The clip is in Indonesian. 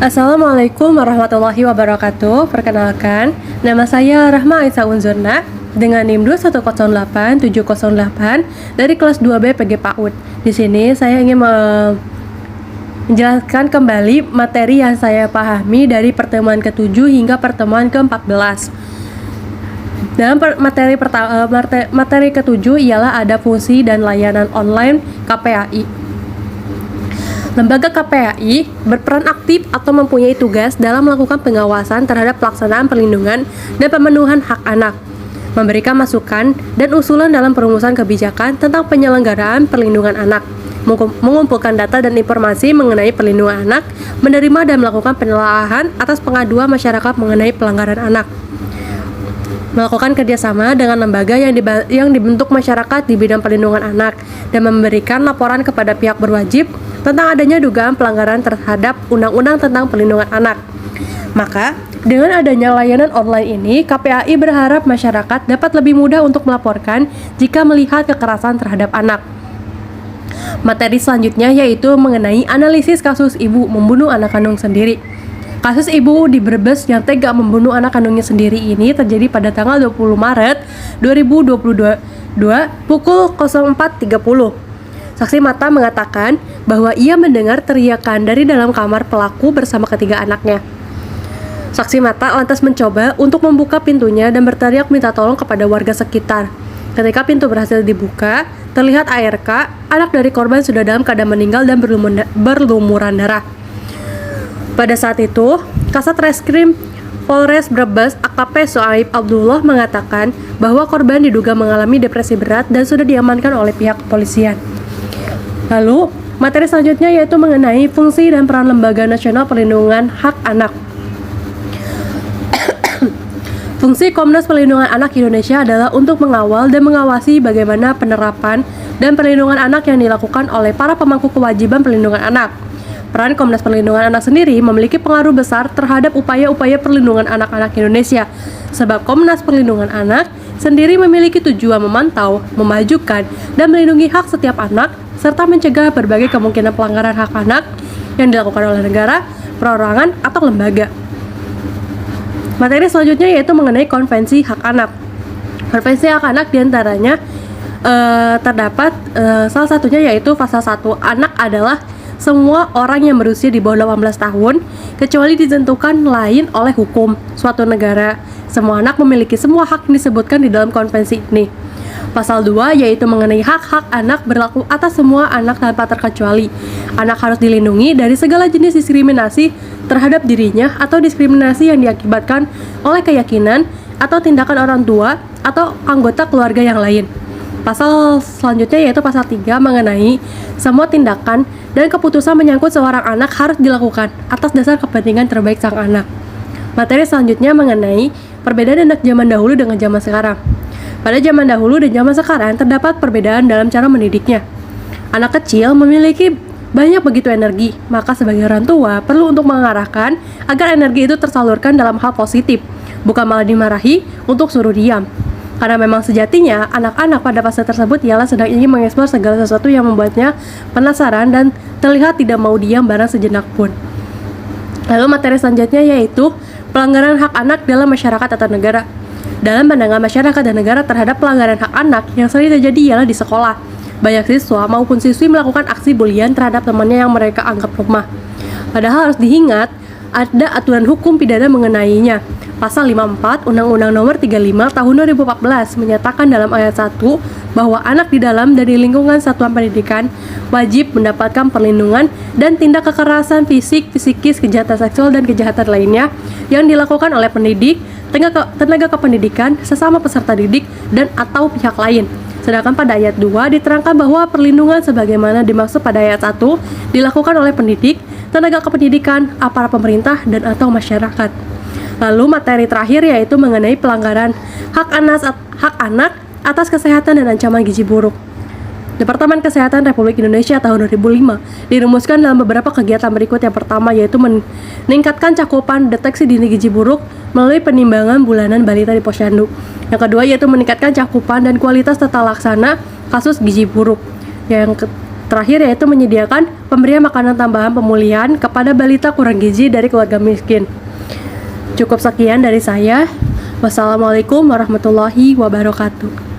Assalamualaikum warahmatullahi wabarakatuh. Perkenalkan, nama saya Rahma Aisyah Unzurna dengan NIM 2108708 dari kelas 2B PG PAUD. Di sini saya ingin menjelaskan kembali materi yang saya pahami dari pertemuan ke-7 hingga pertemuan ke-14. Dalam materi ke-7 ialah ada fungsi dan layanan online KPAI. Lembaga KPAI berperan aktif atau mempunyai tugas dalam melakukan pengawasan terhadap pelaksanaan perlindungan dan pemenuhan hak anak, memberikan masukan dan usulan dalam perumusan kebijakan tentang penyelenggaraan perlindungan anak, mengumpulkan data dan informasi mengenai perlindungan anak, menerima dan melakukan penelaahan atas pengaduan masyarakat mengenai pelanggaran anak, melakukan kerjasama dengan lembaga yang dibentuk masyarakat di bidang perlindungan anak, dan memberikan laporan kepada pihak berwajib tentang adanya dugaan pelanggaran terhadap Undang-Undang tentang Perlindungan Anak. Maka, dengan adanya layanan online ini, KPAI berharap masyarakat dapat lebih mudah untuk melaporkan jika melihat kekerasan terhadap anak. Materi selanjutnya yaitu mengenai analisis kasus ibu membunuh anak kandung sendiri. Kasus ibu di Brebes yang tega membunuh anak kandungnya sendiri ini terjadi pada tanggal 20 Maret 2022 pukul 04.30. Saksi mata mengatakan bahwa ia mendengar teriakan dari dalam kamar pelaku bersama ketiga anaknya. Saksi mata lantas mencoba untuk membuka pintunya dan berteriak minta tolong kepada warga sekitar. Ketika pintu berhasil dibuka, terlihat ARK, anak dari korban sudah dalam keadaan meninggal dan berlumuran darah. Pada saat itu, Kasat Reskrim Polres Brebes AKP Soaib Abdullah mengatakan bahwa korban diduga mengalami depresi berat dan sudah diamankan oleh pihak kepolisian. Lalu, materi selanjutnya yaitu mengenai fungsi dan peran Lembaga Nasional Perlindungan Hak Anak. Fungsi Komnas Perlindungan Anak Indonesia adalah untuk mengawal dan mengawasi bagaimana penerapan dan perlindungan anak yang dilakukan oleh para pemangku kewajiban perlindungan anak. Peran Komnas Perlindungan Anak sendiri memiliki pengaruh besar terhadap upaya-upaya perlindungan anak-anak Indonesia, sebab Komnas Perlindungan Anak sendiri memiliki tujuan memantau, memajukan, dan melindungi hak setiap anak, serta mencegah berbagai kemungkinan pelanggaran hak anak yang dilakukan oleh negara, perorangan, atau lembaga. Materi selanjutnya yaitu mengenai konvensi hak anak. Konvensi hak anak diantaranya terdapat salah satunya yaitu pasal 1, anak adalah semua orang yang berusia di bawah 18 tahun, kecuali ditentukan lain oleh hukum suatu negara. Semua anak memiliki semua hak yang disebutkan di dalam konvensi ini. Pasal 2 yaitu mengenai hak-hak anak berlaku atas semua anak tanpa terkecuali. Anak harus dilindungi dari segala jenis diskriminasi terhadap dirinya atau diskriminasi yang diakibatkan oleh keyakinan atau tindakan orang tua atau anggota keluarga yang lain. Pasal selanjutnya yaitu pasal 3 mengenai semua tindakan dan keputusan menyangkut seorang anak harus dilakukan atas dasar kepentingan terbaik sang anak. Materi selanjutnya mengenai perbedaan anak zaman dahulu dengan zaman sekarang. Pada zaman dahulu dan zaman sekarang terdapat perbedaan dalam cara mendidiknya. Anak kecil memiliki banyak begitu energi, maka sebagai orang tua perlu untuk mengarahkan agar energi itu tersalurkan dalam hal positif, bukan malah dimarahi untuk suruh diam. Karena memang sejatinya anak-anak pada fase tersebut ialah sedang ingin mengeksplor segala sesuatu yang membuatnya penasaran dan terlihat tidak mau diam barang sejenak pun. Lalu materi selanjutnya yaitu pelanggaran hak anak dalam masyarakat atau negara. Dalam pandangan masyarakat dan negara terhadap pelanggaran hak anak yang sering terjadi ialah di sekolah. Banyak siswa maupun siswi melakukan aksi bulian terhadap temannya yang mereka anggap lemah. Padahal harus diingat, ada aturan hukum pidana mengenainya. Pasal 54 Undang-Undang Nomor 35 Tahun 2014 menyatakan dalam ayat 1 bahwa anak di dalam dan di lingkungan satuan pendidikan wajib mendapatkan perlindungan dan tindak kekerasan fisik, psikis, kejahatan seksual, dan kejahatan lainnya yang dilakukan oleh pendidik, tenaga kependidikan, sesama peserta didik, dan atau pihak lain. Sedangkan pada ayat 2 diterangkan bahwa perlindungan sebagaimana dimaksud pada ayat 1 dilakukan oleh pendidik, tenaga kependidikan, aparat pemerintah, dan atau masyarakat. Lalu materi terakhir yaitu mengenai pelanggaran hak anak atas kesehatan dan ancaman gizi buruk. Departemen Kesehatan Republik Indonesia tahun 2005 dirumuskan dalam beberapa kegiatan berikut. Yang pertama yaitu meningkatkan cakupan deteksi dini gizi buruk melalui penimbangan bulanan balita di posyandu. Yang kedua yaitu meningkatkan cakupan dan kualitas tata laksana kasus gizi buruk. Yang terakhir yaitu menyediakan pemberian makanan tambahan pemulihan kepada balita kurang gizi dari keluarga miskin. Cukup sekian dari saya. Wassalamualaikum warahmatullahi wabarakatuh.